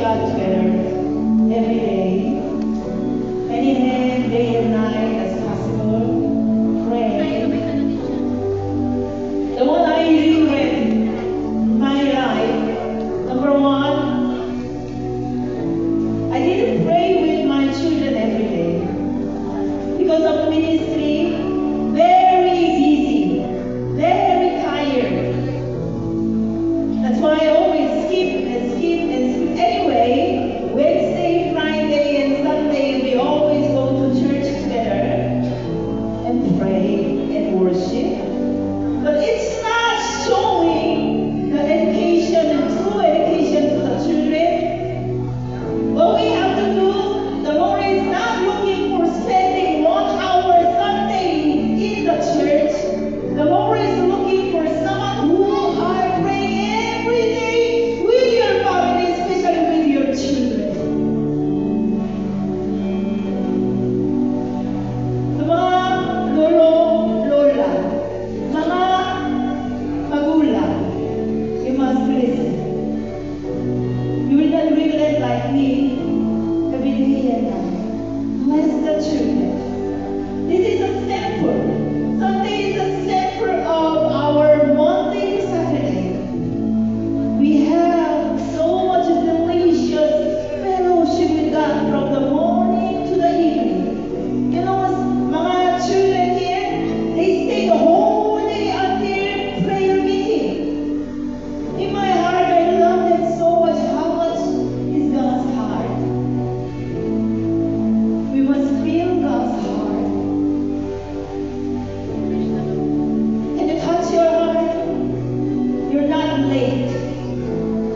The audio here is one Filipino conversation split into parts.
God together every day, anytime, day and night as possible. Pray. The one I regret my life, number one, I didn't pray with my children every day because of ministry. Very busy, very tired. That's why I always skip and skip and skip. Anyway, Wednesday, Friday, and Sunday, we always go to church together and pray and worship. But it's not showing the education and true education to the children. What we have to do, the Lord is not looking for spending 1 hour Sunday in the church. The Lord is looking for someone who are praying every day with your family, especially with your children. Mga lolo, lola, mga magulang, you must listen. You will not regret like me. Kabinihan na. Bless the children. This is a sample. Sunday is a sample of our Monday to Saturday. We have so much delicious fellowship with God from the morning to the evening. You know, mga children here, they stay the whole day until prayer meeting. In my heart, I love them so much. How much is God's heart? We must feel God's heart. Can you touch your heart? You're not late.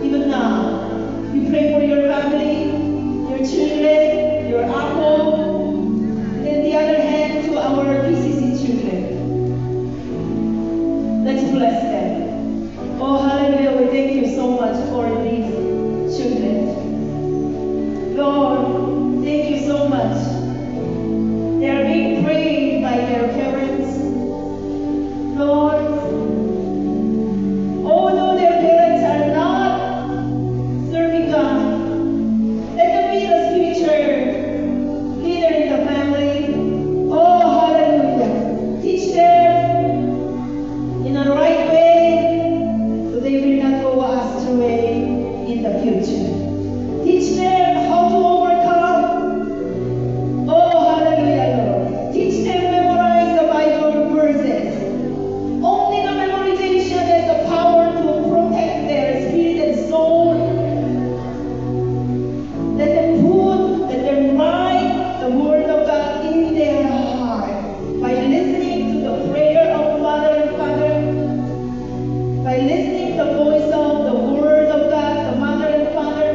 Even now, you pray for your family, your children, your apple, and then the other hand to our PCC children. Let's bless them. Oh, hallelujah. We thank you so much for these children. Lord, thank you so much. They are being prayed by their parents. Lord, although their parents are not serving God, let them be the spiritual leader in the family. Oh, hallelujah. Teach them in the right way so they will not go astray in the future. Teach them how to overcome. Oh, hallelujah, Lord. Teach them memorize the Bible verses. Only the memorization has the power to protect their spirit and soul. Let them write the word of God in their heart by listening to the prayer of mother and father, by listening to the voice of the word of God. The mother and father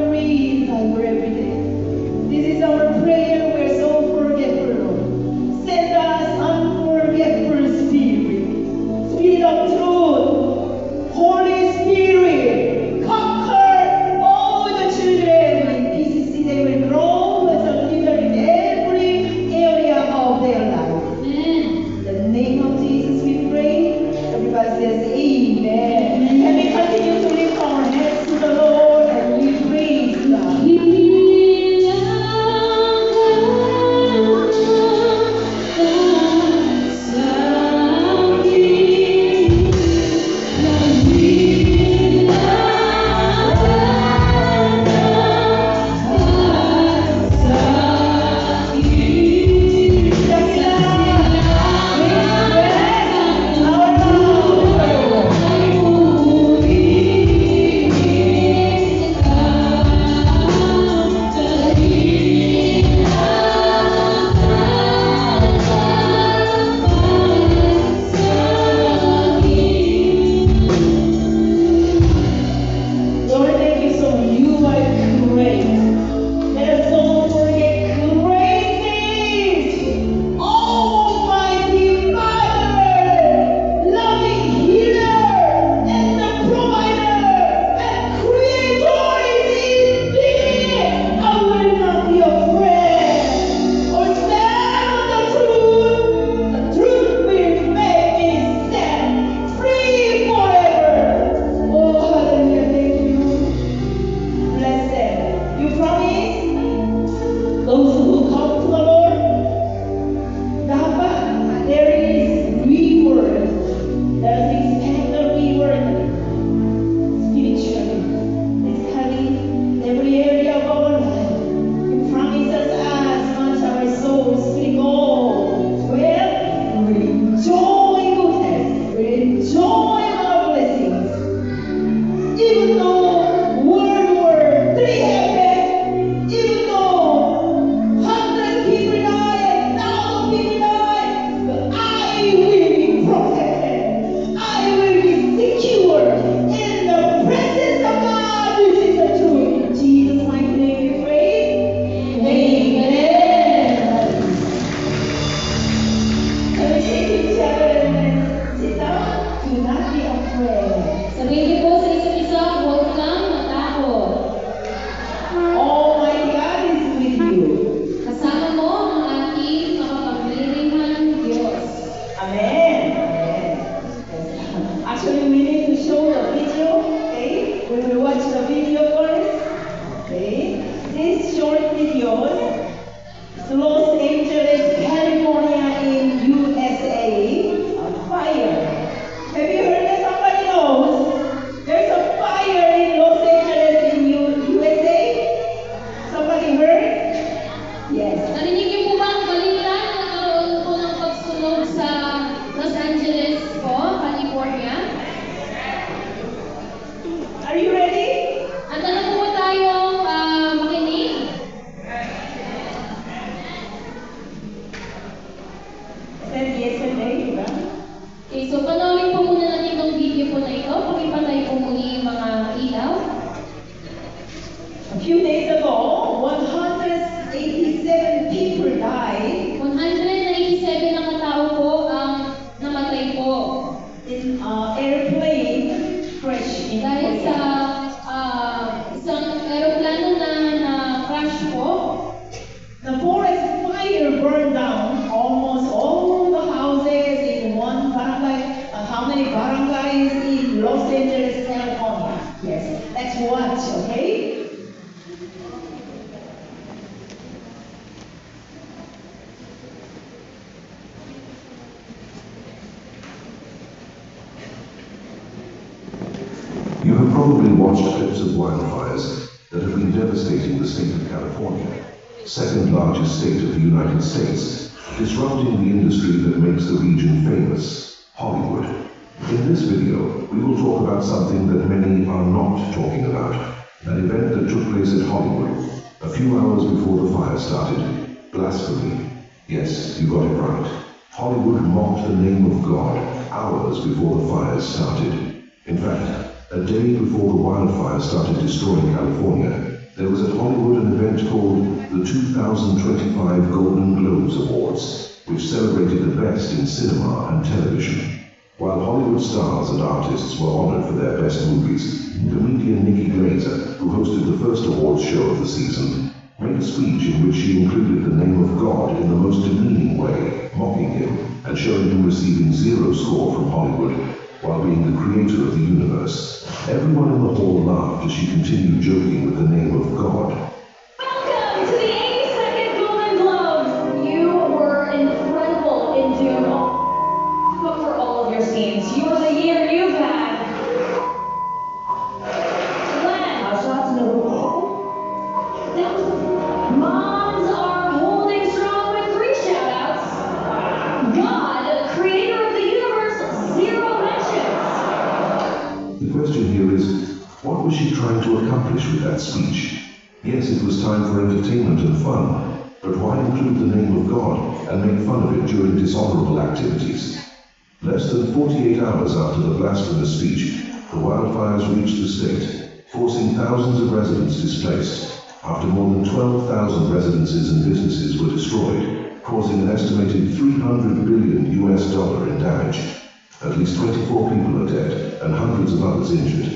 few days ago, 187 people died 187 na katao po ang namatay po in airplane crash in dahil sa Korea. isang aeroplano na crash po. The forest fire burned down almost all the houses in one barangay. How many barangays in Los Angeles, California? Yes, let's watch, okay? You have probably watched clips of wildfires that have been devastating the state of California, second largest state of the United States, disrupting the industry that makes the region famous, Hollywood. In this video, we will talk about something that many are not talking about, an event that took place at Hollywood a few hours before the fire started. Blasphemy. Yes, you got it right. Hollywood mocked the name of God hours before the fires started. In fact, a day before the wildfire started destroying California, there was at Hollywood an event called the 2025 Golden Globes Awards, which celebrated the best in cinema and television. While Hollywood stars and artists were honored for their best movies, comedian Nikki Glazer, who hosted the first awards show of the season, made a speech in which she included the name of God in the most demeaning way, mocking him and showing him receiving 0 score from Hollywood, while being the creator of the universe. Everyone in the hall laughed as she continued joking with the name of God. Welcome to the 82nd Golden Globes. You were incredible in Dune. But for all of your scenes, you were the year you've had. Glenn. That was Moms Are Holding Strong with 3 shout-outs. God, creator of the universe, 0 mentions. The question here is, what was she trying to accomplish with that speech? Yes, it was time for entertainment and fun, but why include the name of God and make fun of it during dishonorable activities? Less than 48 hours after the blasphemous speech, the wildfires reached the state, forcing thousands of residents displaced. After more than 12,000 residences and businesses were destroyed, causing an estimated $300 billion in damage. At least 24 people are dead and hundreds of others injured.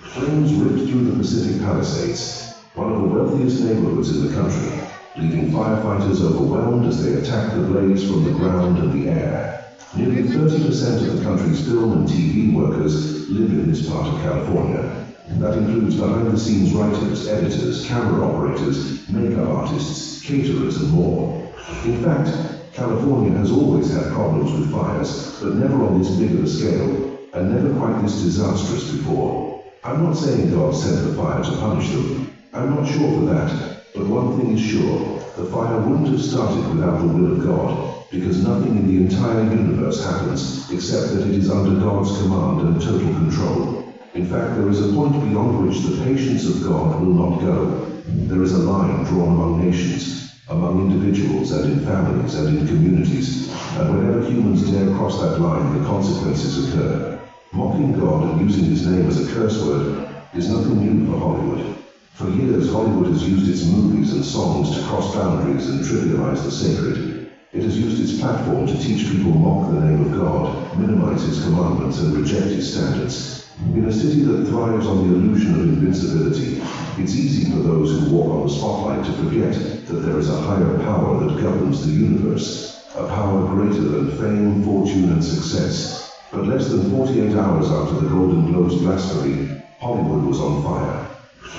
Flames ripped through the Pacific Palisades, one of the wealthiest neighborhoods in the country, leaving firefighters overwhelmed as they attacked the blaze from the ground and the air. Nearly 30% of the country's film and TV workers live in this part of California. That includes behind-the-scenes writers, editors, camera operators, makeup artists, caterers, and more. In fact, California has always had problems with fires, but never on this big of a scale, and never quite this disastrous before. I'm not saying God sent the fire to punish them. I'm not sure for that, but one thing is sure, the fire wouldn't have started without the will of God, because nothing in the entire universe happens except that it is under God's command and total control. In fact, there is a point beyond which the patience of God will not go. There is a line drawn among nations, among individuals and in families and in communities, and whenever humans dare cross that line, the consequences occur. Mocking God and using his name as a curse word is nothing new for Hollywood. For years, Hollywood has used its movies and songs to cross boundaries and trivialize the sacred. It has used its platform to teach people mock the name of God, minimize his commandments, and reject his standards. In a city that thrives on the illusion of invincibility, it's easy for those who walk on the spotlight to forget that there is a higher power that governs the universe, a power greater than fame, fortune, and success. But less than 48 hours after the Golden Globes blasphemy, Hollywood was on fire.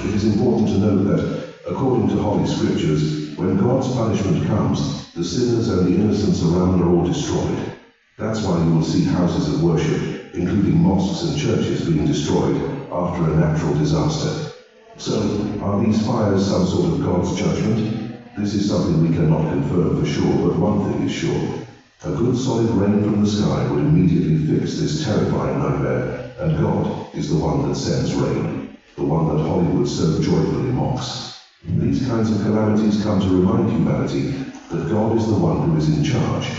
It is important to note that, according to Holy Scriptures, when God's punishment comes, the sinners and the innocents around are all destroyed. That's why you will see houses of worship, including mosques and churches, being destroyed after a natural disaster. So, are these fires some sort of God's judgment? This is something we cannot confirm for sure, but one thing is sure. A good solid rain from the sky would immediately fix this terrifying nightmare, and God is the one that sends rain, the one that Hollywood so joyfully mocks. These kinds of calamities come to remind humanity that God is the one who is in charge.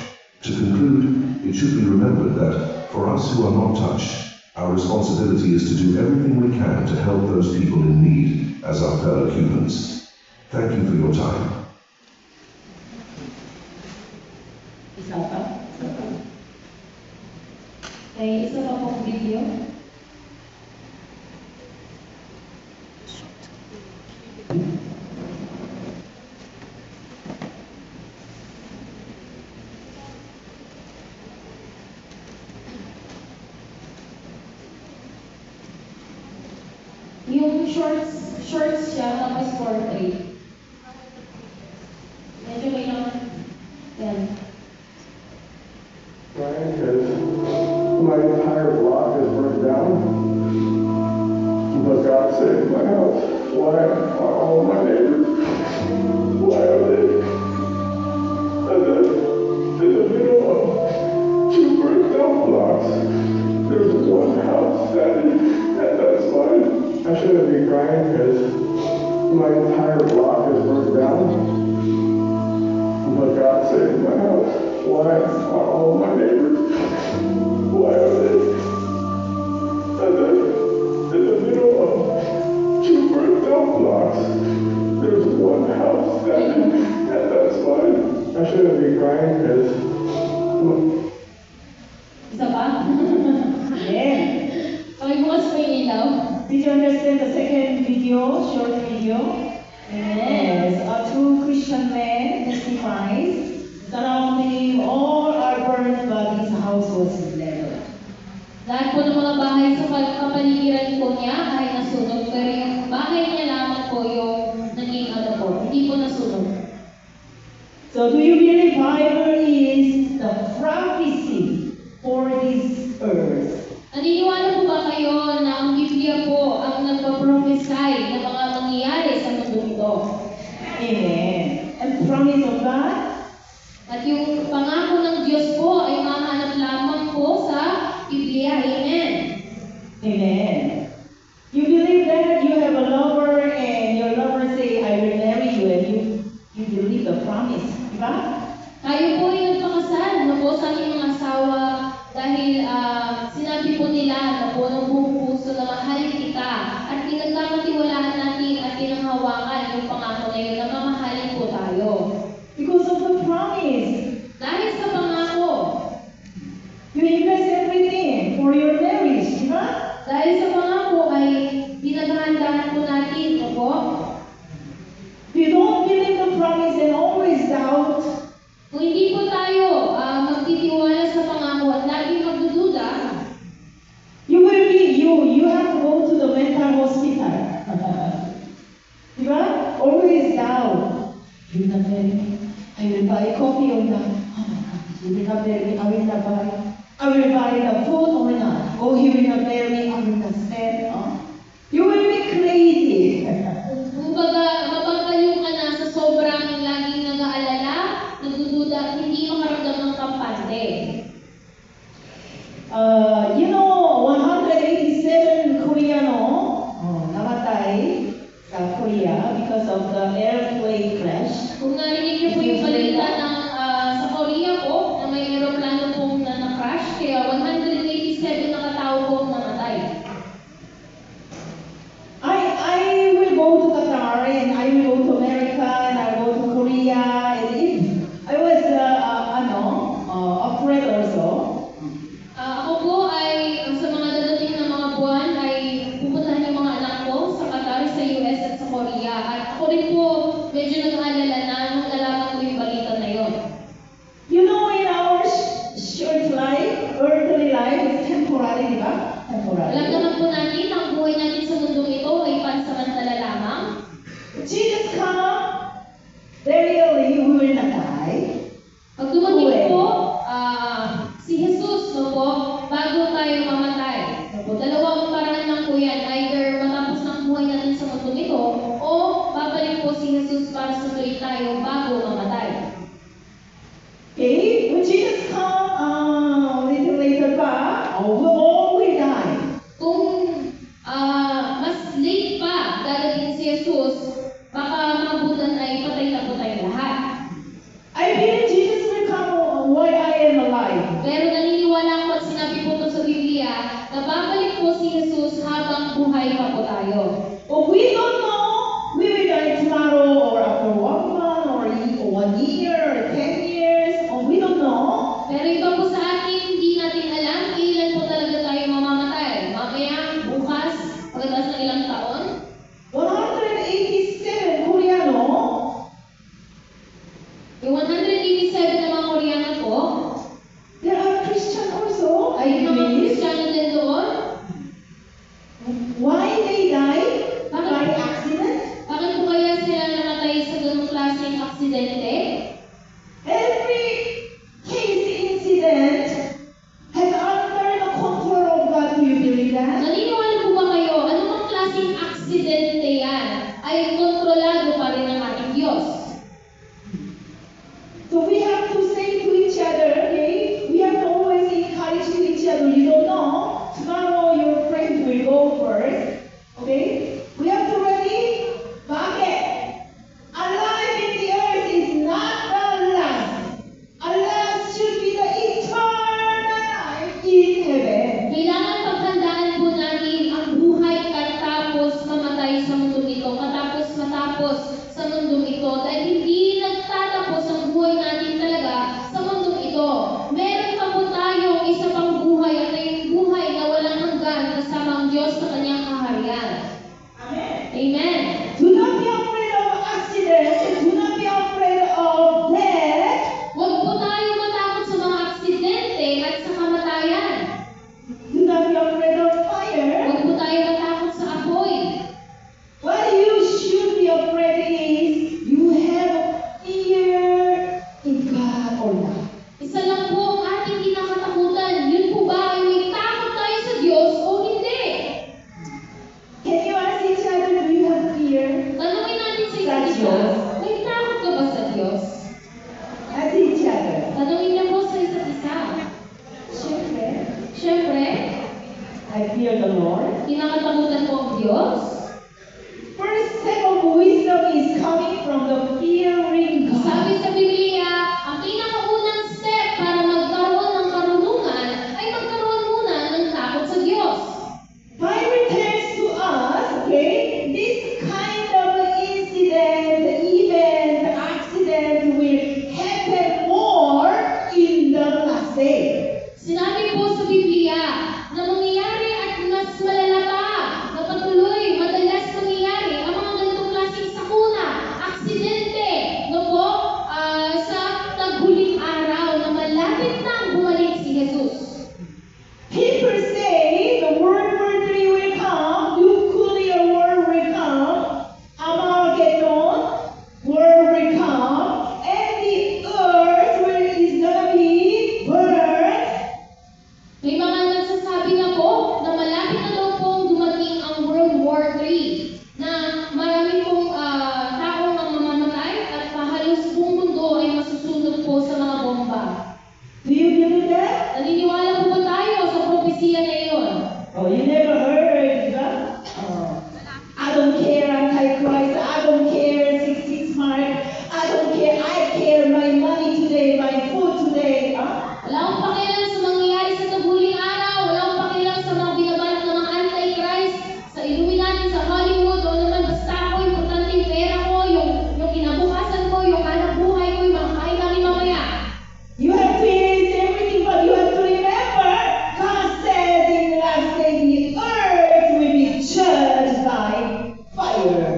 To conclude, it should be remembered that, for us who are not touched, our responsibility is to do everything we can to help those people in need, as as our fellow humans. Thank you for your time. Isa pa? May isa pa pong video. Yung shorts siya, tapos portrait. Medyo may naman. Yan. Right, because my entire block is burned down. But God saved my house. Why are all my neighbors? Why are they? And then, in the middle of two burned down blocks, there's one house standing, and that's mine. I shouldn't be crying because my entire block is burned down. But God saved my house. Why are all my neighbors? Why are they? And then, in the middle of two burned down blocks, there's one house standing, and that's mine. I shouldn't be crying because Isa pa? Yeah. Pakibukas pa yung ilaw. Did you understand the second video, short video? Yes. A true Christian man testifies. Surrounding him, all our burned, but his house was leveled. Lahat po ng mga bahay sa kapaligiran po niya ay nasunog, pero yung bahay niya lamang po yung naging hindi po nasunog. So do you believe Bible is the prophecy for this earth? Naniniwala po ba kayo na ang Biblia po ang nagpa-prophesy ng mga mangyayari sa mundo ito? Amen. And the promise of God? At yung pangako ng Diyos po ay mahanap lamang po sa Biblia. Amen. Amen. You believe that you have a lover and your lover say, I will marry you, and you believe the promise. Diba? Tayo po ay nagpakasal na po sa aking mga asawa dahil sinabi po nila na po ng buong puso na mahalin kita at pinagkakatiwalaan natin at pinanghawakan yung pangako na yun na mamahalin po tayo. Because of the promise. Dahil sa pangako, You invest everything for your marriage. Diba? dahil sa pangako ay pinaghahandaan po natin, po. You don't believe the promise and always doubt. Kung hindi po tayo magtitiwala sa pangako at laging magdududa, You will be you. You have to go to the mental hospital. Diba? Always doubt. You will not marry me. I will buy coffee or not. Oh my God. You will not marry me. I will not buy. I will buy the food or not. Oh, he will not marry me. I will not stand. You will be crazy. kumbaga mapapaliw ka na sa sobrang laging nag-aalala, nagdududa at hindi makaramdam ng kampante. You know, 187 Koreano namatay sa Korea because of the airplane crash. Kung narinig niyo po yung balita ng sa Korea po na may aeroplano pong na-crash, kaya 187 na katao pong namatay. I will go to Qatar and I will go to America and I will go to Korea and if I was afraid also. Ako po ay sa mga dadating na mga buwan ay pupuntahan yung mga anak ko sa Qatar, sa US at sa Korea. At ako rin po medyo nag-aalala na nung nalaman ko yung balita na yon. You know, in our short life, earthly life is temporary, di ba? Temporary. Alam naman po natin, ang buhay natin sa mundong ito ay pansamantala lamang. Jesus come, very early, we will not die. Pag dumating po, si Jesus, no po, bago tayo mamatay. No po, dalawang paraan lang po yan. Either matapos ng buhay natin sa mundong ito, o babalik po si Jesus para sutuloy tayo bago mamatay. Okay? When Jesus come, little later pa, we all will die. Kung mas late pa dadating si Jesus, baka maabutan ay patay na po tayong lahat. Diyos. So we have to say to each other, okay? We have to always encourage to each other. You don't know. Tomorrow your friend will go first. Okay? We have to ready. Bucket. Alive in the earth is not the last. Alive should be the eternal life in heaven. Kailangan paghandaan po natin ang buhay katapos mamatay sa mundong ito, katapos matapos sa mundong ito, dahil hindi nagtatapos ang buhay natin talaga sa mundong ito. Meron pa po tayong isa pang buhay at yung buhay na walang hanggan kasama ang Diyos sa kanyang kaharian. Amen. Amen. Do not be afraid of accident. Do not be afraid of death. Huwag po tayo matakot sa mga aksidente at sa kamatayan. Do not be afraid of fire. Huwag po tayo matakot sa apoy. What you should be afraid is you have fear in God or not. Isa lang po ang ating kinakatakutan. Yun po ba ay may takot tayo sa Diyos o hindi? Can you ask each other, do you have fear? Tanungin natin sa isa't Sa isa, Diyos. may takot ka ba sa Diyos? Ask each other. Tanungin niyo po sa isa't isa. Siyempre, Siyempre, I fear the Lord. kinakatakutan po ang Diyos. First step of wisdom is coming from the fearing God. Sabi sa Biblia, ang pinakaunang step para magkaroon ng karunungan ay magkaroon muna ng takot sa Diyos. Bible tells to us, okay, this kind of incident, event, accident will happen more in the last day. Sinabi po sa Biblia na mangyayari at mas malala pa, na patuloy, madalas mangyayari ang mga ganitong klaseng sakuna, aksidente, no po, sa taghuling araw na malapit na bumalik si Jesus. People say the World War III will come, nuclear war will come, Armageddon war will come, and the earth is gonna be burned. May mga nagsasabi na po na malapit na daw pong dumating ang World War III na marami pong taong ang mamamatay at halos buong mundo ay masusunod po sa mga bomba. Do you believe that? Naniniwala po ba tayo sa propesiya na iyon? Oh, you never heard that? I don't care Antichrist, I don't care 66 mark, I don't care, I care my money today, my food today. Wala akong pakialam sa mangyayari sa taghuling araw. Wala akong pakialam sa mga binabalak ng mga anti-Christ, sa Illuminati, sa Hollywood, o naman basta ako, importante yung pera ko, yung kinabukasan ko, yung hanap buhay ko, yung mga kain namin mamaya. You have to erase everything, but you have to remember, God says in the last day, the earth will be judged by fire.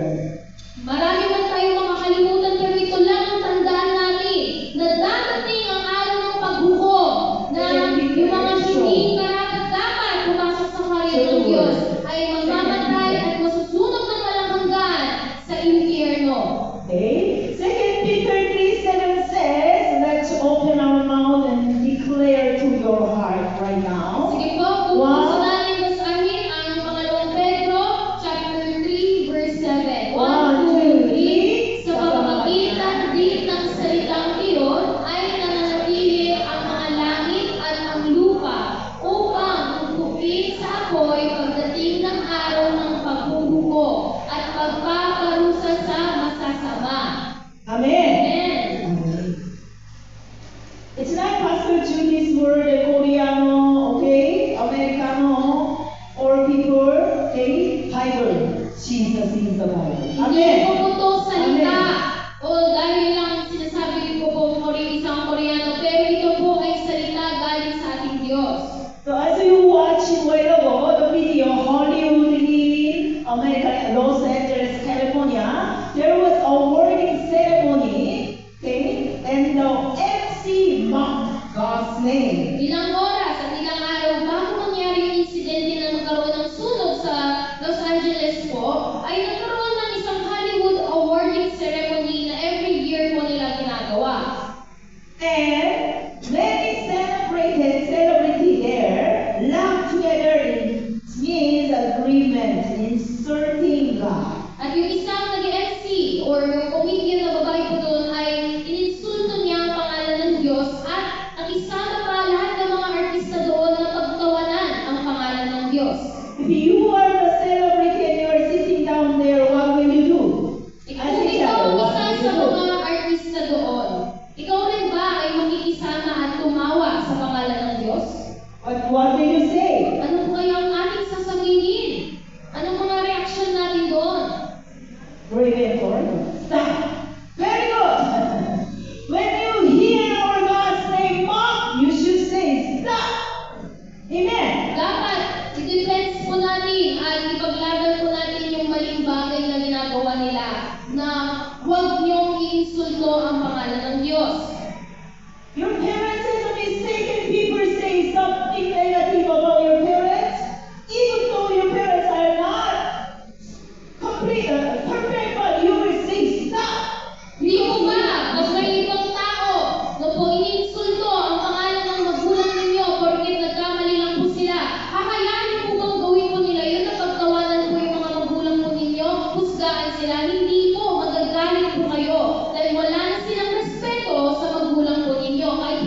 Marami man tayong makakalimutan, pero ito lang ang tandaan natin na dadating ang araw ng paghukom na yung mga hindi karapat-dapat pumasok sa kaharian ng Diyos ay mamamatay at masusunog ng walang hanggan sa impyerno. Okay? 2 Peter 3:7 says, let's open our mouth and declare to your heart right now. Sige po, kung Wow. gusto natin basahin ang pangalawang Pedro, chapter 3, verse 7. 1, 2, 3. Sa pamamagitan din ng salitang iyon ay nananatili ang mga langit at ang lupa upang tungkuin sa apoy pagdating ng araw ng paghuhukom at pagpaparusa sa masasama. and forever. Stop. Very good. When you hear our God's name mocked, you should say, stop. Amen. Dapat i-defense po natin at ipaglaban po natin yung maling bagay na ginagawa nila na huwag niyong iinsulto ang pangalan ng Diyos. Your parents is a mistake and people say something negative about your parents, even though your parents are not perfect, but you will say stop. Hindi po ba, pag may ibang tao na po iniinsulto ang pangalan ng magulang ninyo porket nagkamali lang po sila, hahayaan niyo po bang gawin po nila yun na pagtawanan po yung mga magulang po ninyo, husgaan sila? Hindi po, magagalit po kayo dahil wala na silang respeto sa magulang po ninyo kahit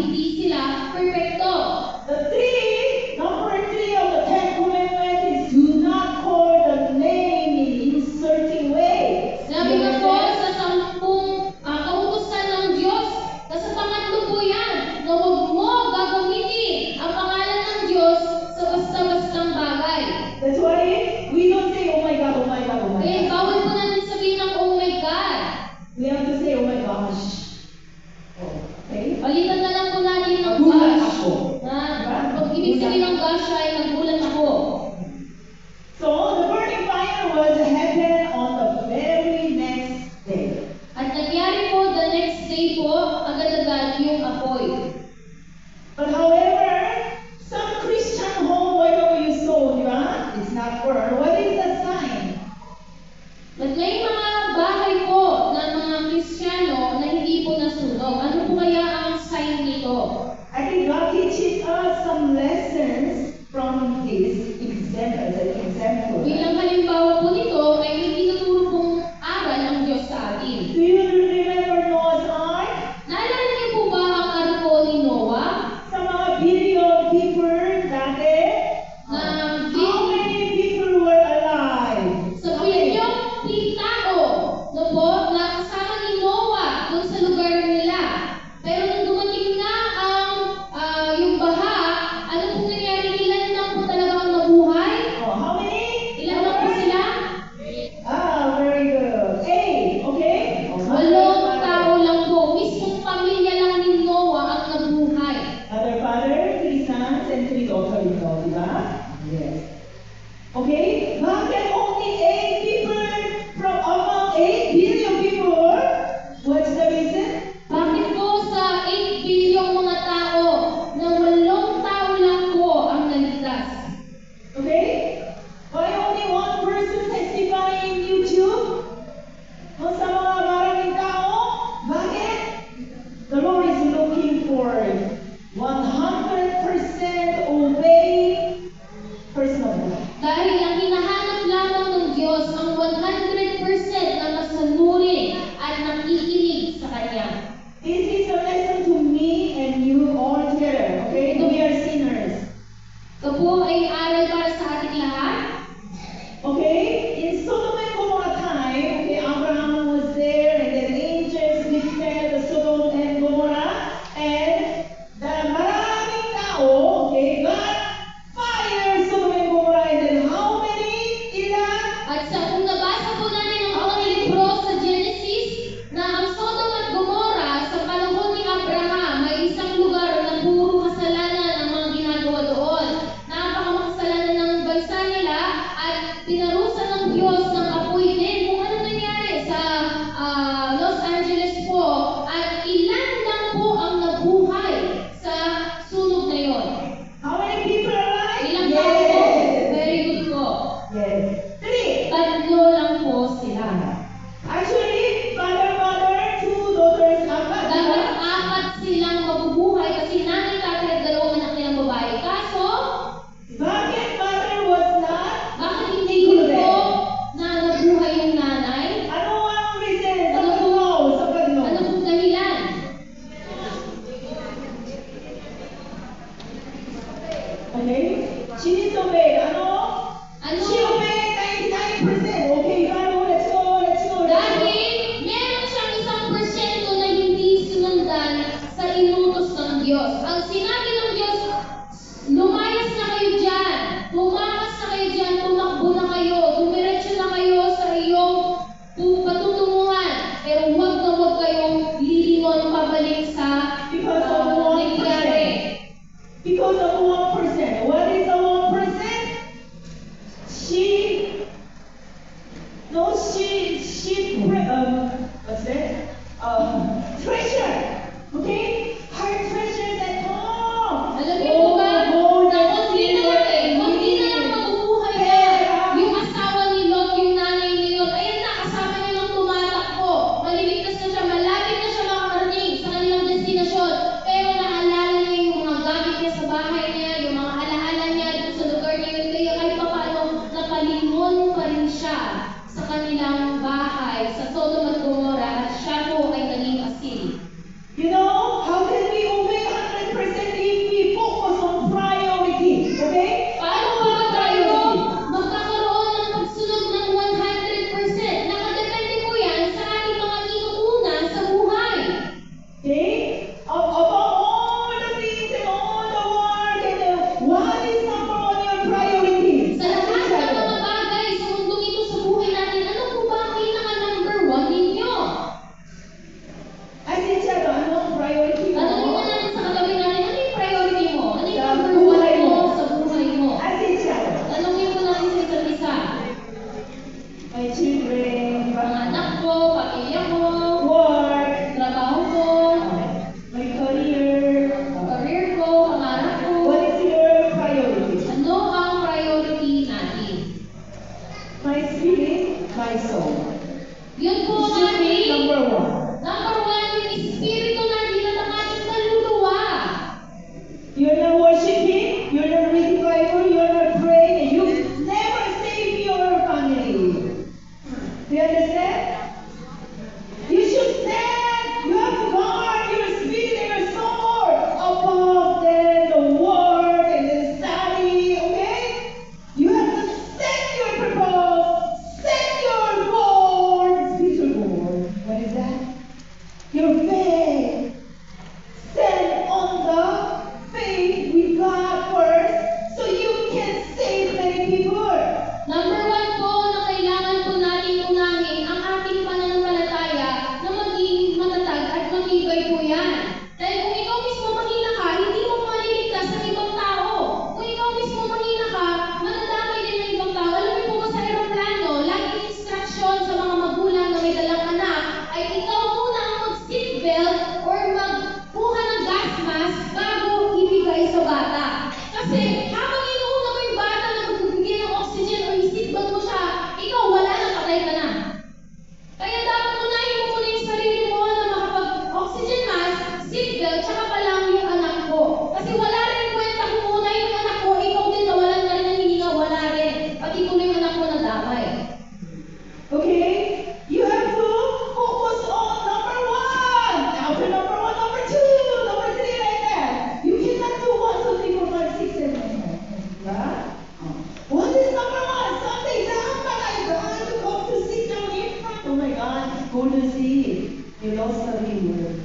believe you lost the reward.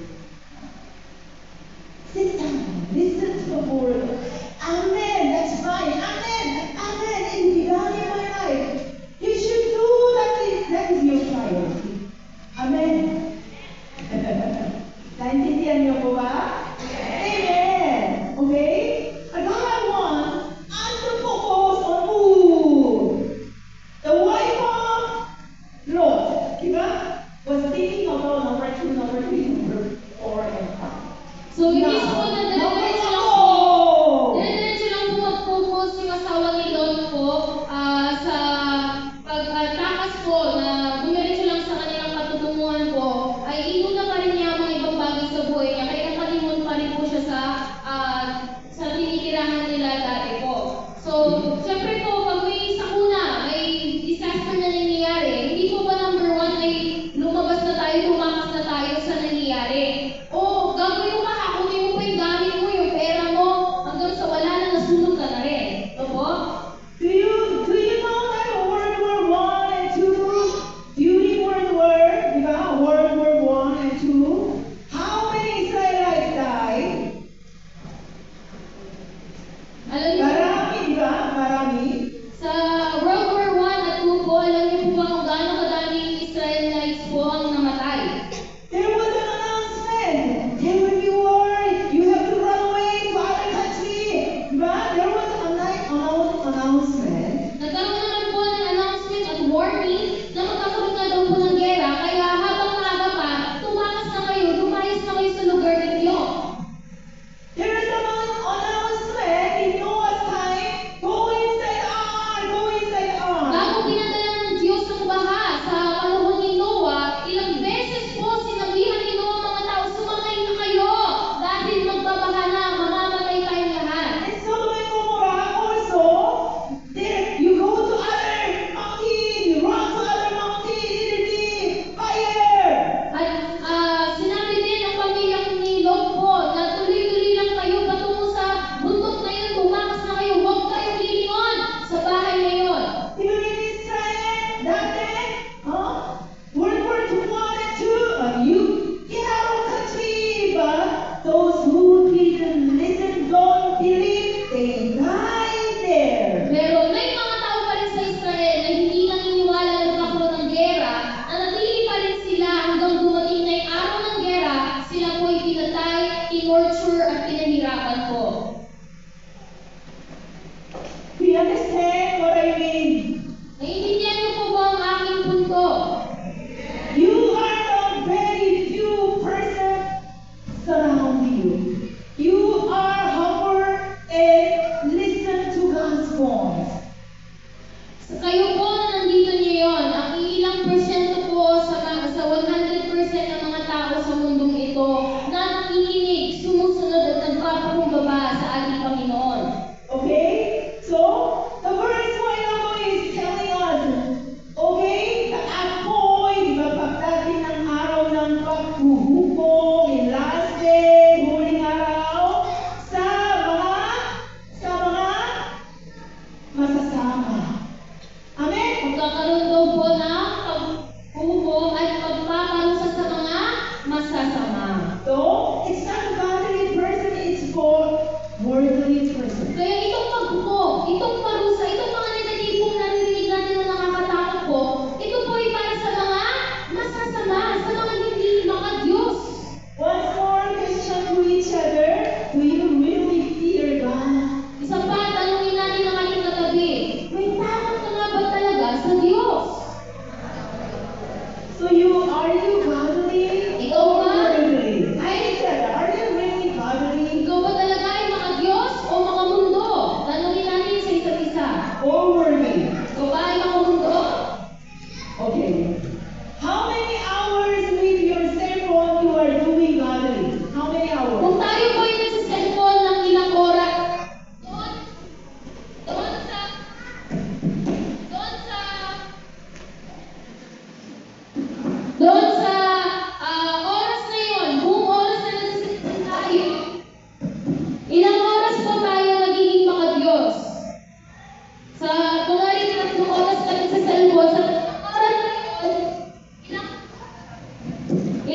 Sit down, listen to the word. Amen, that's right. Amen, amen. And regarding my life, you should do that. That is your priority. Amen. Naintindihan niyo po ba? Amen. Okay? Another one, and to focus on food. The wife of Lot, diba? Was thinking about number 2, number 3, number 4, and 5. So, hindi po na diretso lang po. Diretso lang po mag-focus yung asawa ni Lot po sa pagtakas po na dumiretso lang sa kanilang patutunguhan po, ay inuna pa rin niya ang mga ibang bagay sa buhay niya. Kaya nakalimot pa rin po siya sa tinitirahan nila dati po. So, siyempre po, pag may sakuna, may disaster na nangyayari, hindi po ba number 1 ay lumabas na tayo, lumakas na tayo sa nangyayari? O gagawin mo pa, hakunin mo pa yung gamit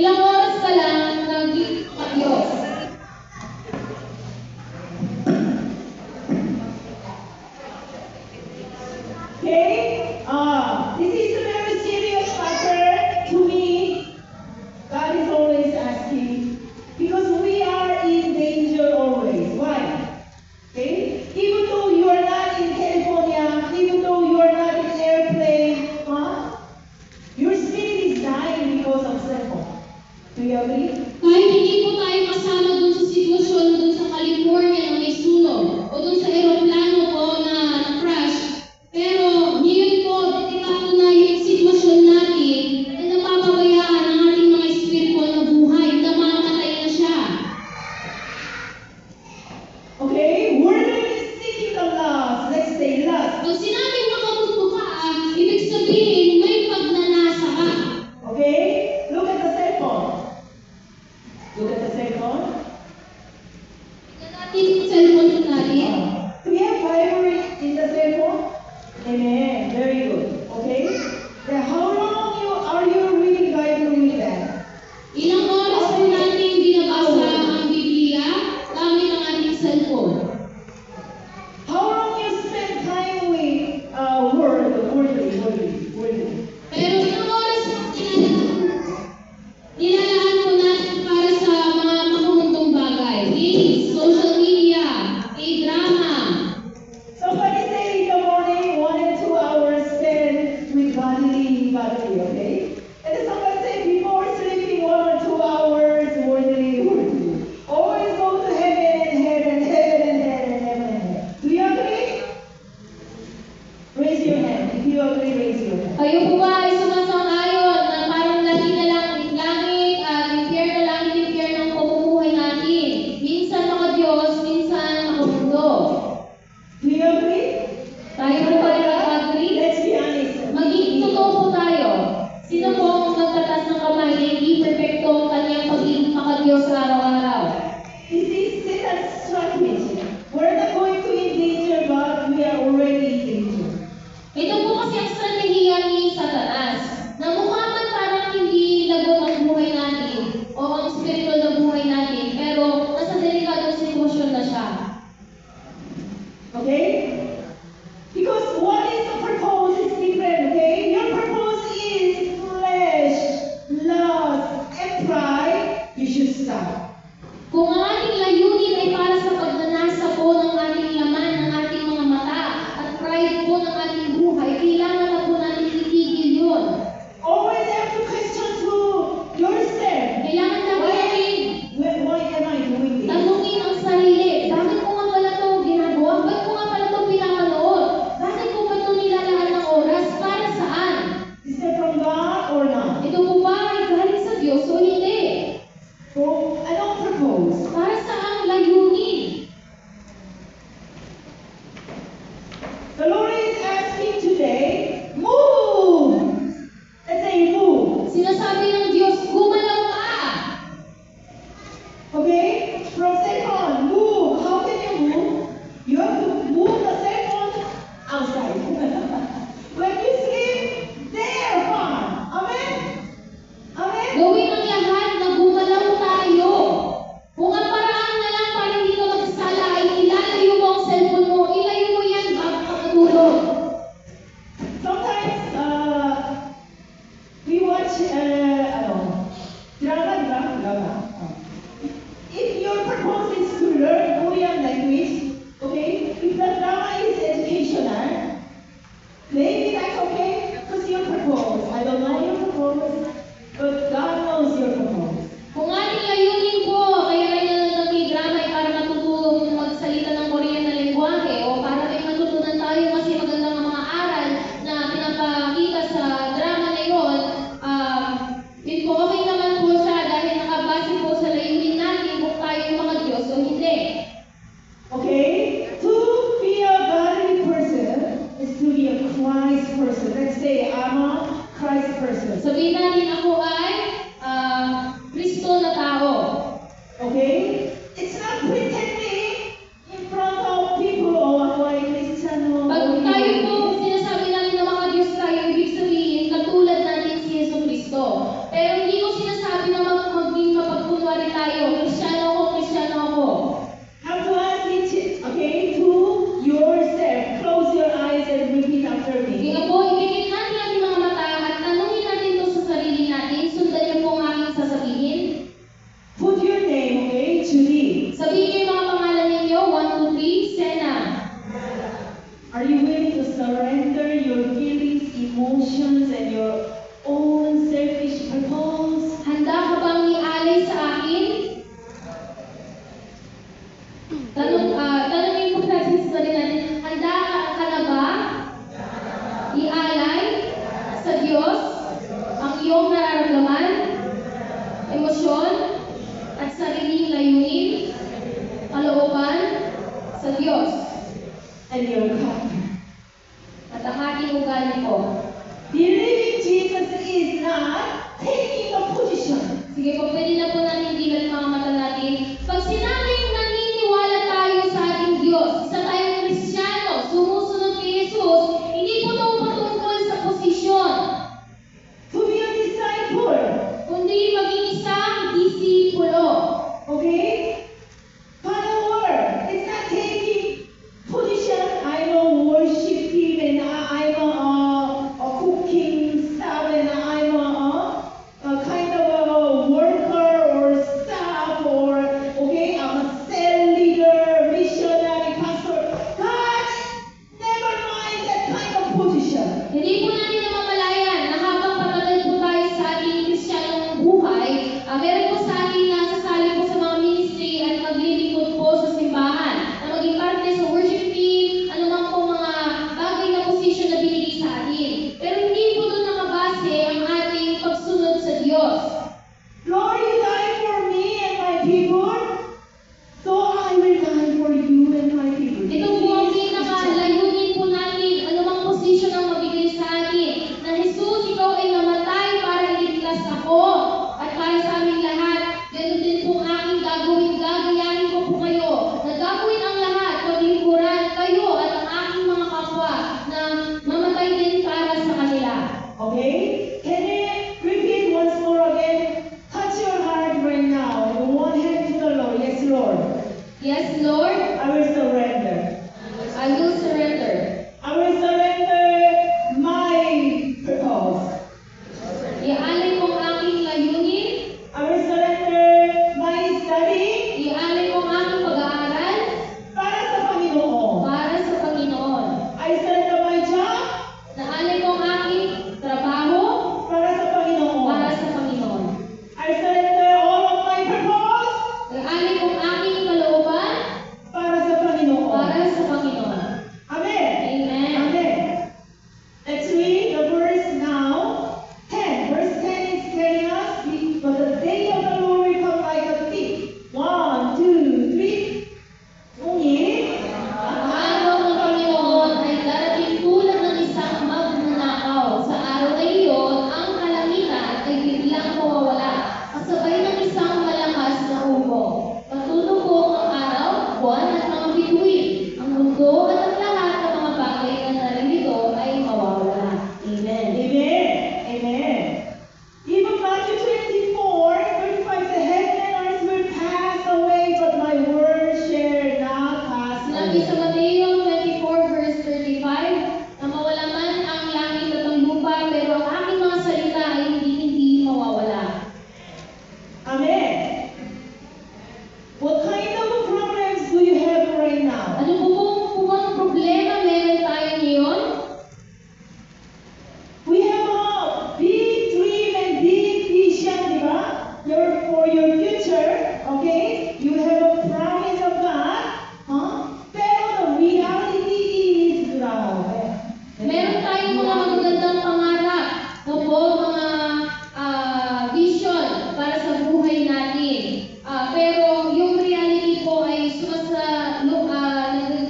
Ilang oras ka lang naging Diyos. Okay? This is a very serious matter to me. God is always asking. Because we are in danger always. Why? Okay? Even though you are not in California, even though you are not in airplane, your spirit is dying because of cell phone. Do you agree? Kahit hindi po tayo kasama dun sa sitwasyon dun sa California na may sunog o dun sa aeroplano po na crash, pero ngayon po, delikado na yung sitwasyon natin na napapabayaan ang ating mga spiritual na buhay, namamatay na siya. Okay? Word is seeking the last. Let's say last. Pag sinabing makamundo ka, ibig sabihin may pagnanasa ka. Okay? Look at the cell phone. sa Diyos. and your character. At ang ating ugali po. Believing Jesus is not taking a position. Sige po, pwede na po natin dilat mga mata natin. Pag sinabing naniniwala tayo sa ating Diyos, isa tayong Kristiyano, sumusunod kay Jesus, hindi po ito patungkol sa posisyon, To be a disciple. kundi maging isang disipulo. Okay? Follower. It's not taking position. I'm a worship team and I'm a cooking staff and I'm a kind of a worker or staff or okay, I'm a cell leader, missionary, pastor. God, never mind that kind of position. Hindi po natin namamalayan na habang patagal po tayo sa ating Kristiyanong buhay, meron po sa ating nasasali po sa mga ministry at maglilingkod po sa simbahan na maging parte sa worship team, anumang po mga bagay na posisyon na binigay sa atin. Pero hindi po doon nakabase ang ating pagsunod sa Diyos. Lord, you died for me and my people, so I will die for you and my people. Ito po ang pinakalayunin po natin, anumang posisyon ang mabigay sa atin. Na Jesus, ikaw ay namatay para iligtas ako at para sa aming lahat. Ganun din po ang aking gagawin. Gagayahin ko po kayo na gagawin ang lahat, paglingkuran kayo at ang aking mga kapwa na mamatay din para sa kanila. Okay? Can you repeat once more again? Touch your heart right now. And one hand to the Lord. Yes, Lord. Yes, Lord, I will surrender. I will surrender. I will surrender my purpose. Iaalay ko ang aking layunin. I will surrender my study Iaalay ko ang aking pag-aaral para sa Panginoon. para sa Panginoon. I surrender my job Naalay ko ang aking trabaho para sa Panginoon. para sa Panginoon. I surrender all of my purpose Naalay ko ang aking kalooban para sa Panginoon. para sa Panginoon. Amen. Amen. Amen. Let's read the verse now. 10. Verse 10 is telling us, but the day of the Lord will come like a thief. 1, 2, 3. Ngunit, Ang araw ng Panginoon ay darating tulad ng isang magnanakaw. Sa araw na iyon, ang kalangitan ay biglang mawawala, kasabay ng isang malakas na ubo. Matutubog ang araw, buwan at mga bituin. Ang mundo at ang lahat ng mga bagay na naririto ay mawawala. Amen. Amen. Amen. Even Matthew 24, 35 says, heaven and earth will pass away, but my word shall not pass Sinabi sa away. Mateo 24 verse 35, na mawala man ang langit at ang lupa, pero ang aking mga salita ay hindi mawawala. Amen. What kind of problems do you have right now? Ano po bang problema meron tayo ngayon? We have a big dream and big vision, di ba? For your future, okay? You have a promise of God, huh? Pero the reality is grabe. Meron tayong mga magagandang pangarap, no po, mga vision para sa buhay natin. Pero yung reality po ay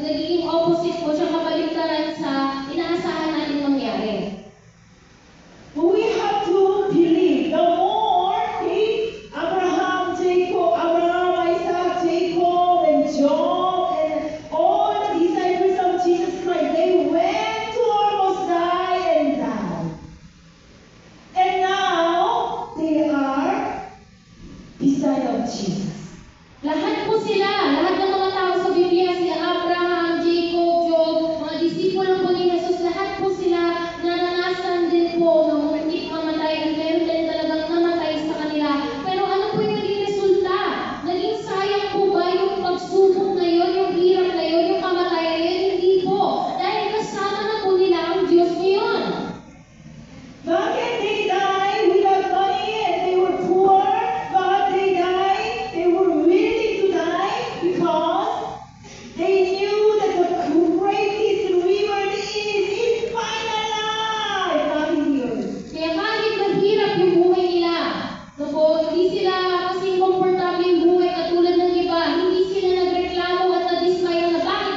nagiging opposite po siya, kabaliktaran sa inaasahan natin mangyari. But we have to believe. The more Abraham, Isaac, Jacob, and John, and all the disciples of Jesus Christ, they went to almost die and die. And now they are beside of Jesus. Lahat po sila, lahat ng mga tao sa Biblia, sila Abraham, Jacob, Job, mga disipulo po ni Jesus, lahat po sila naranasan din po ng muntik mamatay at meron din talagang namatay sa kanila. Pero ano po yung naging resulta? Naging sayang po ba yung pagsubok na yun, yung hirap na yun, yung kamatayan na yun? Hindi po. Dahil kasama na po nila ang Diyos ngayon. Bakit they died without money and they were poor? But they died, they were willing to die because they knew that the greatest reward is in final life, not in the earth. Kaya kahit mahirap yung buhay nila, no po, hindi sila kasing komportable yung buhay katulad ng iba, hindi sila nagreklamo at nadismaya na bakit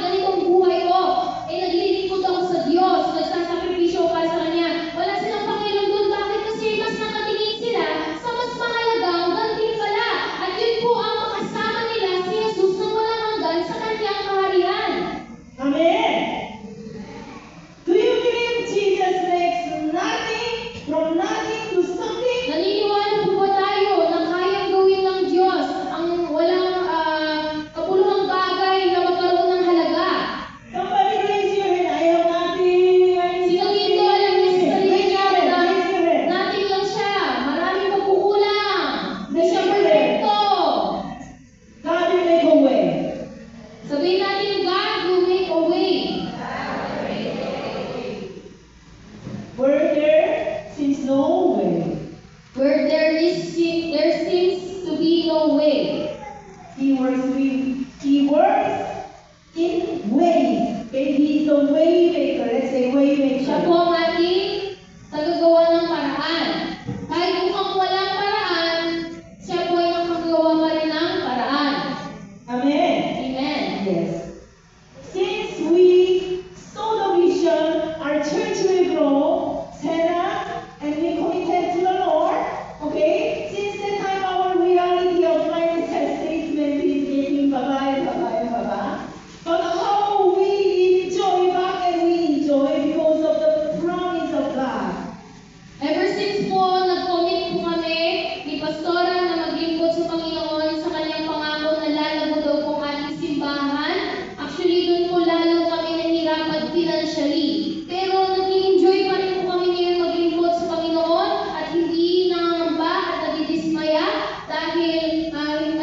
He works in ways. Okay, He's a way maker. Let's say way Siya maker. po ang ating tagagawa ng paraan. Kahit mukhang walang paraan, siya po ay nakagawa pa rin ng paraan. Amen. Amen. Yes. Since we saw the vision, our church will grow, Sarah, and we committed to the Lord. Okay? Since that time, our reality of manifestation is getting bye-bye. But how we enjoy back and we enjoy because of the promise of God. Ever since po, nag-commit po kami ni Pastora na maglingkod sa Panginoon sa kanyang pangako na lalago daw po ang ating simbahan. Actually, doon po lalo kami nahihirapan financially. Pero nag-enjoy pa rin po kami ngayon maglingkod sa Panginoon at hindi nangangamba at nagdidismaya dahil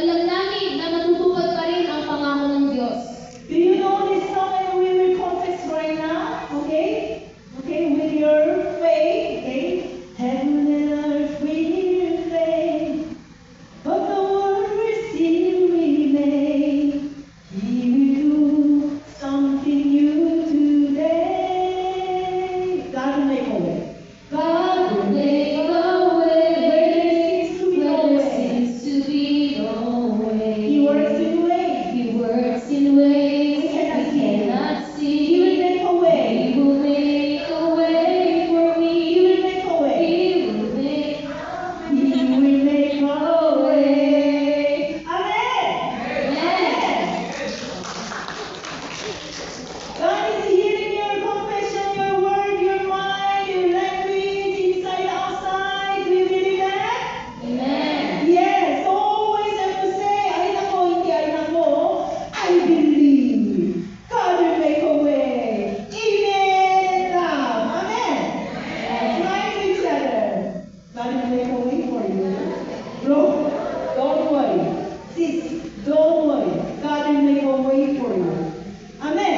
alam namin na matutupad pa rin ang pangako ng Diyos. Do you know this song and we will confess right now? Okay? Okay, with your faith. Okay? Heaven and earth will fade, but the word will still remain. He will do something new today. God will make a way. God will make a way where there seems to be no way. He works in ways. He works in ways We cannot we cannot see. He will make a way. He will make a way for me. He will make a way. He will make He will make a way. Amen. Amen. God is hearing your confession, your word, your mind, your language, inside, outside. Do you believe that? Amen. Yes. Always have to say, ay nako, hindi, ay nako. I believe. God will make a way. Amen. Love. Amen. Smile to each other. God will make a way for you. Bro, don't worry. Sis, don't worry. God will make a way for you. Amen.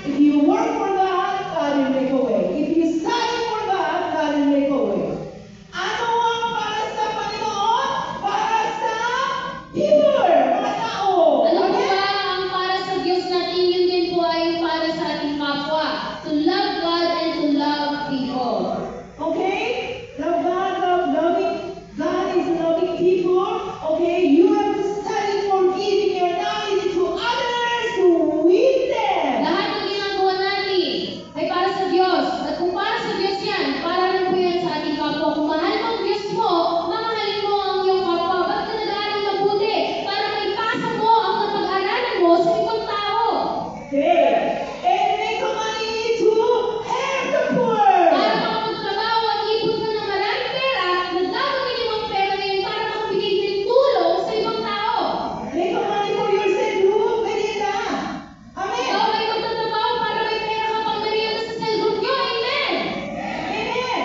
If you work for God, God will make a way. If you study for God, God will make a way. Ano ang para sa Panginoon? Para sa people, mga tao. Ano po Amen. ba ang para sa Diyos natin? Yun din po ay para sa ating kapwa. To love God and to love people. Okay? Love God, loving. God is loving people. Okay? You have to study for giving your knowledge to others to win them. Lahat ng ginagawa natin ay para sa Diyos. At kung para sa Diyos yan, para rin po yan sa ating kapwa. Kung mahal mo ang Diyos mo, mamahalin mo ang iyong kapwa. Ba't ka nag-aaral mabuti? Para may pasa mo ang napag-aralan mo sa ibang tao. Okay? And make money to help the poor. Para makapagtrabaho at ipon ka ng maraming pera, nagdadagin yung mga pera na yun para makabigay ng tulong sa ibang tao. Make money for yourself, look, pwede na. Amen. Ikaw ay magtatrabaho para may pera ka pang merienda sa cellphone nyo. Amen! Amen.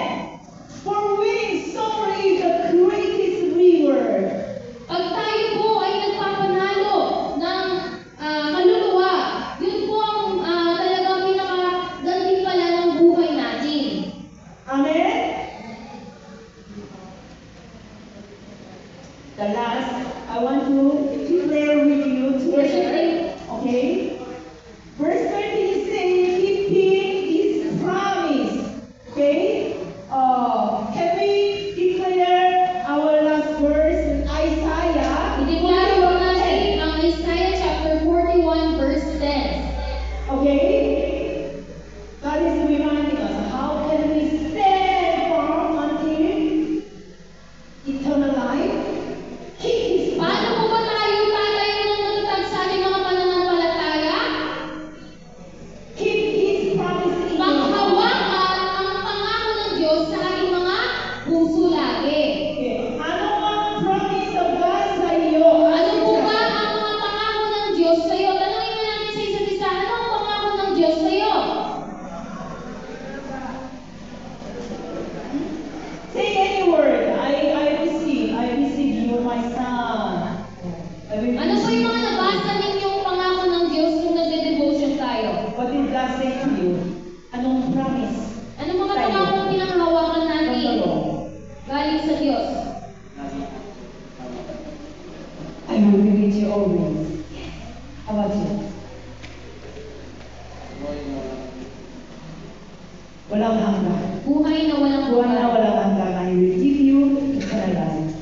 For winning soul is the greatest reward. Pag tayo po ay nagpapanalo ng kaluluwa, yun po ang talagang pinakagantimpala ng buhay natin. Amen. The last, I want to declare with you together. Okay? Verse 20 is saying, keeping his promise. Okay? Can we declare our last verse in Isaiah? Ideklara po natin ang Isaiah chapter 41 verse 10. Okay? God is reminding us, how can we stand firm until eternal life? Keep his Paano po ba tayo tatayo ng matatag sa ating mga pananampalataya? will be with you always. How about you? Walang hanggan. Buhay na walang Buwan na hanggan. walang hanggan. I will give you eternal life.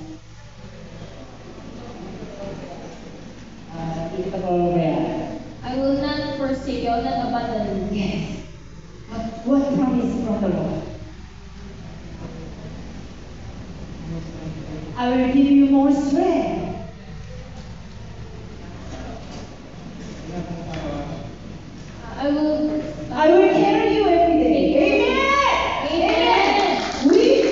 Ito ko kaya. I will not forsake you, I will not abandon you. Yes. What promise from the Lord? I will give you more strength. I will carry you every day. Amen. Amen. We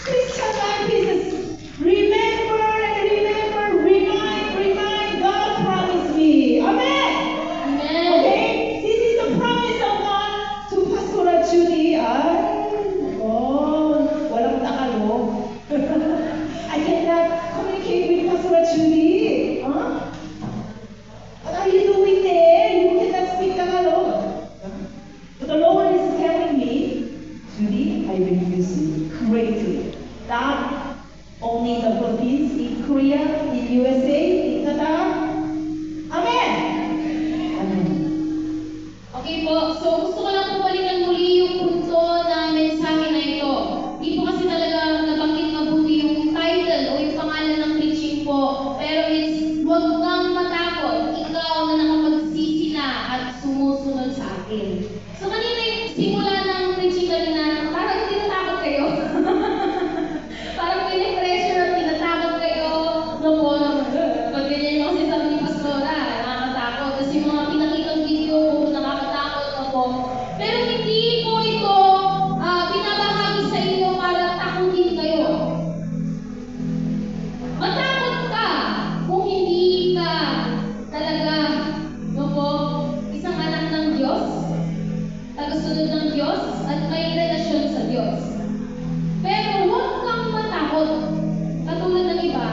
Christian life is remember and remember, remind. God promised me. Amen. Amen. Okay, this is the promise of God to Pastora Judy. Walang Tagalog. I cannot communicate with Pastora Judy. Huh? What are you doing there? You cannot speak Tagalog. But the Lord is telling me, Judy, I will use you greatly. Not only in the Philippines, in Korea, in USA, in Qatar. Amen. Amen. Okay po, so gusto ko lang po balikan muli yung punto na mensahe na ito. Hindi po kasi talaga nabanggit mabuti yung title o yung pangalan ng preaching po. Pero it's, huwag kang matakot, ikaw na nakapagsisi na at sumusunod sa akin. So kanina yung simula ng preaching kanina, parang tinatakot kayo. Parang pinipressure at tinatakot kayo. No po, pag ganyan yung kasi sabi ni Pastora, nakakatakot. Kasi yung mga pinakitang video po, nakakatakot na po. Pero hindi po ito binabahagi sa inyo para takutin kayo. Matakot ka kung hindi ka talaga, no po, isang anak ng Diyos, tagasunod ng Diyos, at may relasyon sa Diyos. Pero huwag kang matakot. Katulad ng iba,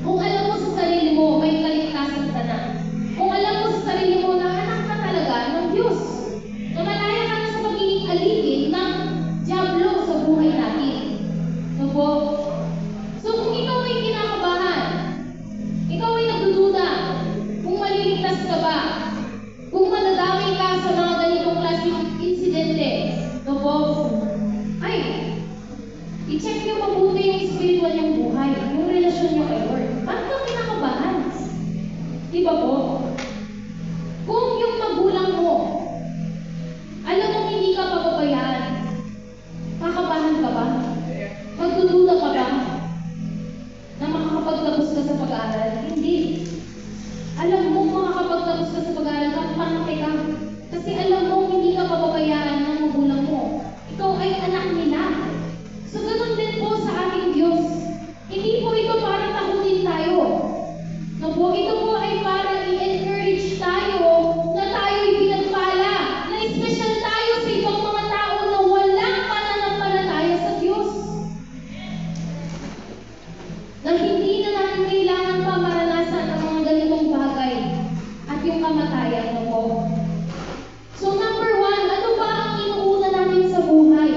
kung alam mo sa sarili mo, may kaligtasan ka na. Kung alam mo sa sarili mo na anak ka talaga ng Diyos, na malaya ka na sa pagiging alipin ng Diablo sa buhay natin. No po? So kung ikaw ay kinakabahan, ikaw ay nagdududa, kung maliligtas ka ba, kung madadamay ka sa mga ganitong klaseng insidente, no po? Ay, i-check niyo mabuti yung spiritual niyong buhay, yung relasyon niyo kay Lord. Bakit ka kinakabahan? Di ba po? Kung yung magulang mo, alam mo hindi ka papabayaan, kakabahan ka ba? Magdududa ka ba? Na makakapagtapos ka sa pag-aaral? Hindi. Alam mo makakapagtapos ka sa pag-aaral, kampante ka. Kasi alam mo hindi ka papabayaan ng magulang mo. Ikaw ay anak nila. So ganun din po sa ating Diyos. Hindi po ito para takutin tayo. No po, ito po ay para i-encourage tayo na tayo'y pinagpala, na special tayo sa ibang mga tao na walang pananampalataya sa Diyos. Na hindi na natin kailangan pa maranasan ang mga ganitong bagay at yung kamatayan, no po. So number 1, ano ba ang inuuna natin sa buhay?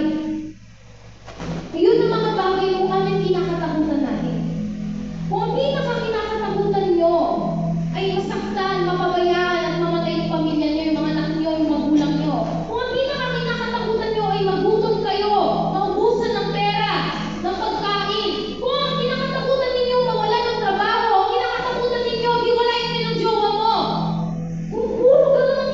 Yun ang mga bagay kung ano yung kinakatakutan natin. Kung ang pinaka-kinakatakutan nyo ay masaktan, mapabayaan at mamatay yung pamilya nyo, yung mga anak nyo, yung magulang nyo. Kung ang pinaka-kinakatakutan nyo ay magutom kayo, maubusan ng pera, ng pagkain. Kung ang kinakatakutan ninyo mawala ng trabaho, ang kinakatakutan ninyo hiwalayin kayo ng jowa mo. Kung puro ganun ang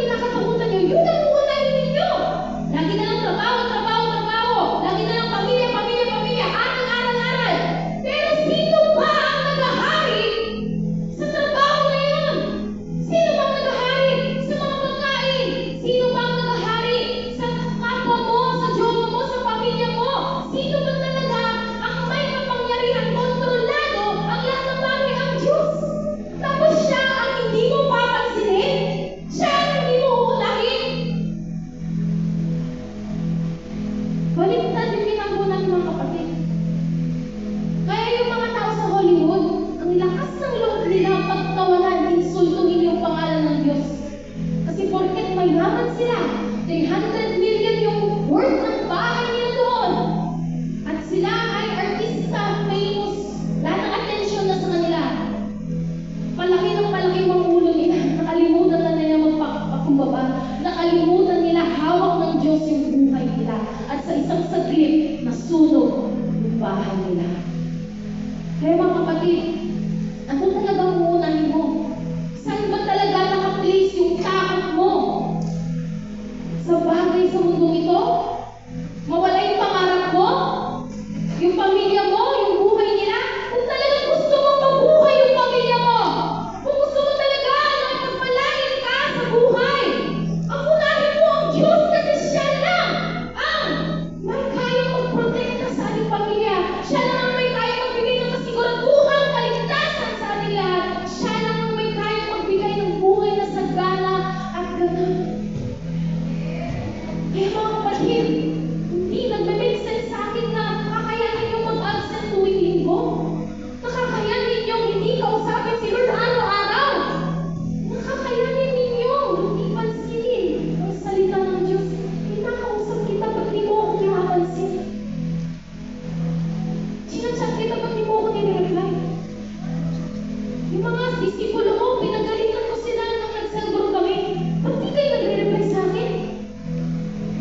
Yung mga disipulo ko, pinagalitan ko sila nung nag-cell group kami. Ba't di kayo nagre-reply sa akin?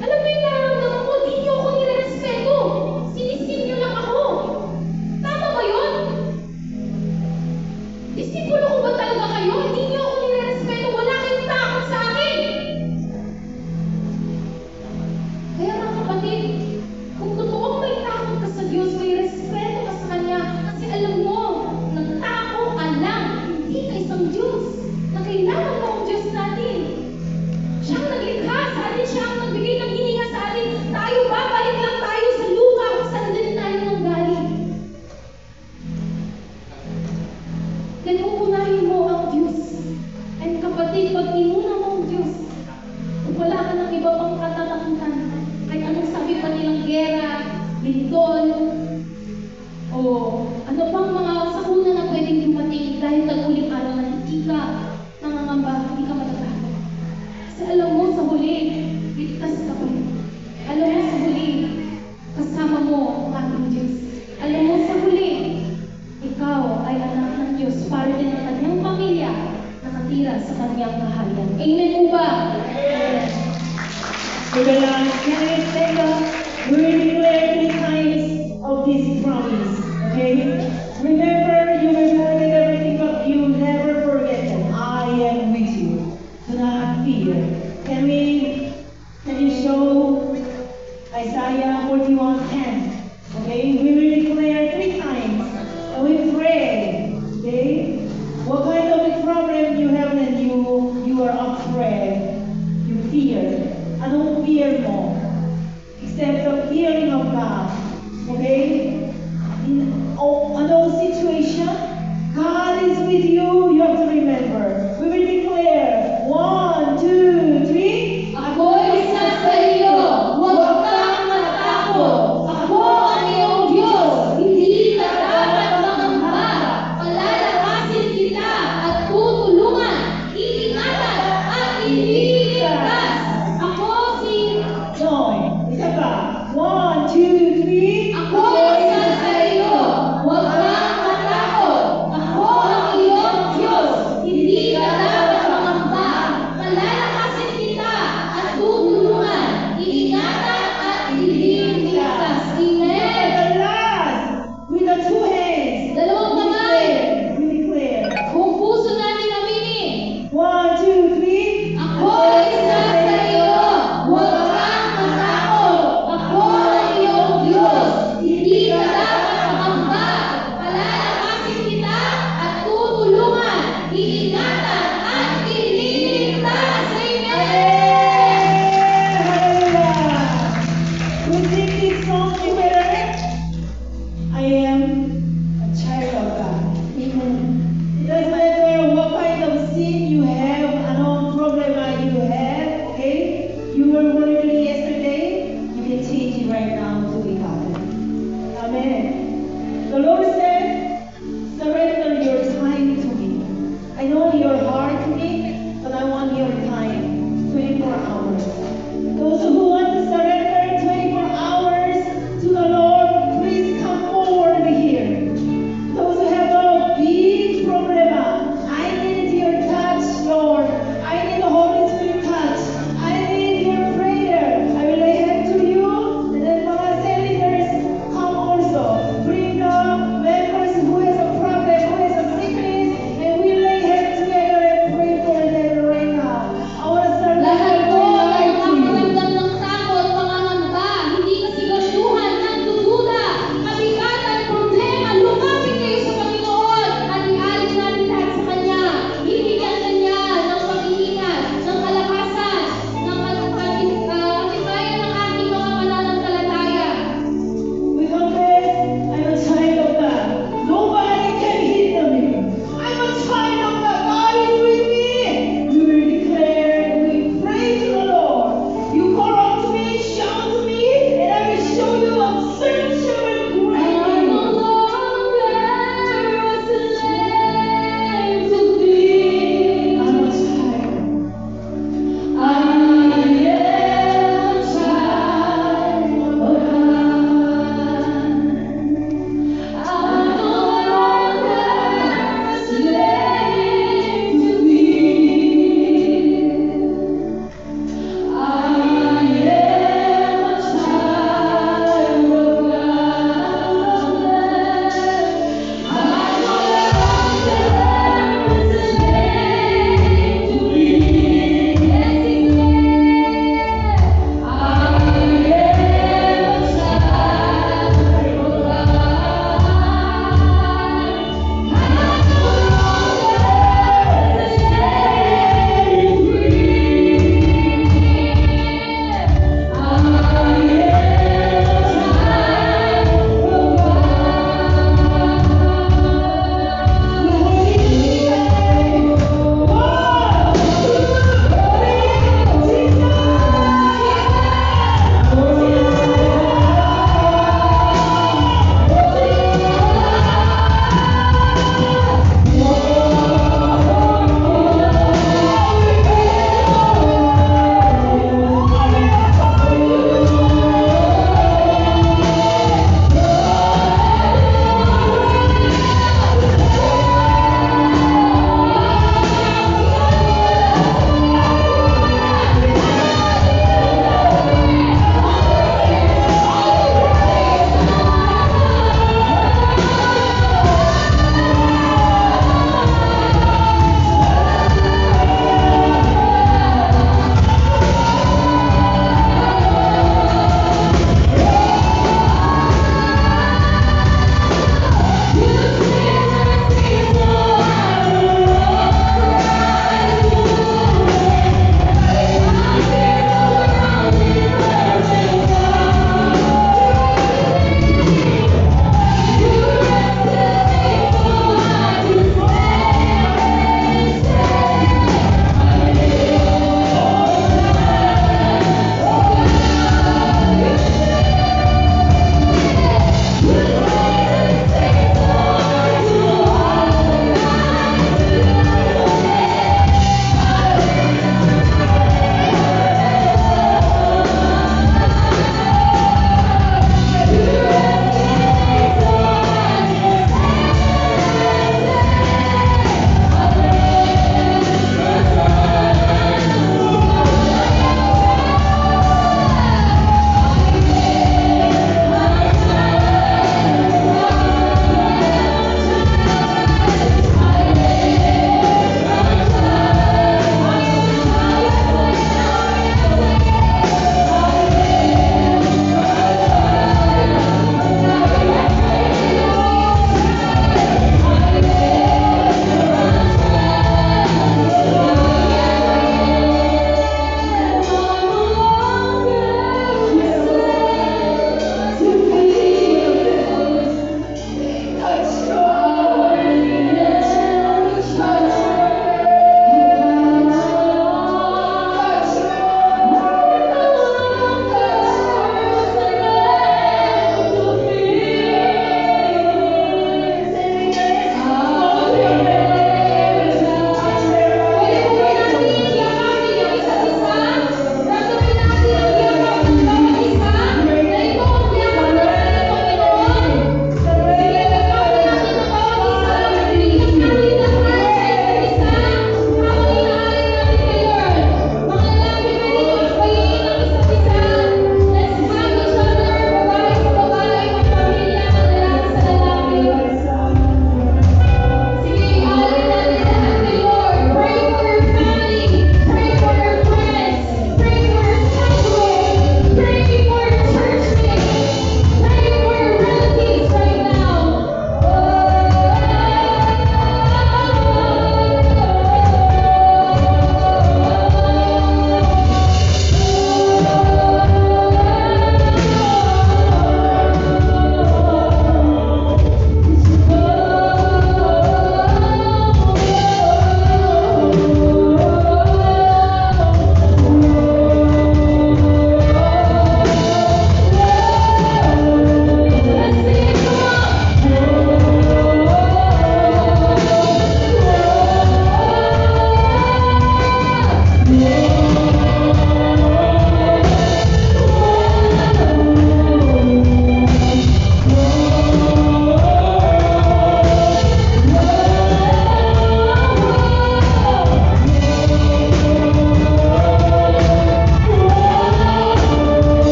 Alam mo yung nararamdaman ko, di niyo ako nirespeto. Sinisin niyo lang ako. Tama ba yun? Disipulo ko ba talaga kayo? Hindi niyo ako nirespeto. Wala kayong takot sa akin. Kaya mga kapatid, kung totoong may takot ka sa Diyos, may respeto ka sa Kanya, kasi alam mo, nagtako ka lang, hindi ka isang Diyos, na kailangan mo ang Diyos natin. Siya ang naglikha sa atin, siya ang nagbigay ng hininga sa atin. Tayo, babalik lang tayo sa lupa kung saan din tayo nanggaling. Kaya uunahin mo ang Diyos. At kapatid, pag inuna mo ang Diyos, wala ka ng iba pang katatakutan. Kahit anong sabi pa nilang gera, lindol, o ano pang mga sakuna na pwedeng dumating dahil tag-uling araw na hindi ka nangangamba, hindi ka matatakot. Kasi alam mo sa huli, ligtas ka pa rin. Alam mo sa huli, kasama mo ang ating Diyos. Alam mo sa huli, ikaw ay anak ng Diyos, para din ang kanyang pamilya nakatira sa kanyang kaharian. Amen po ba? Can we stand up?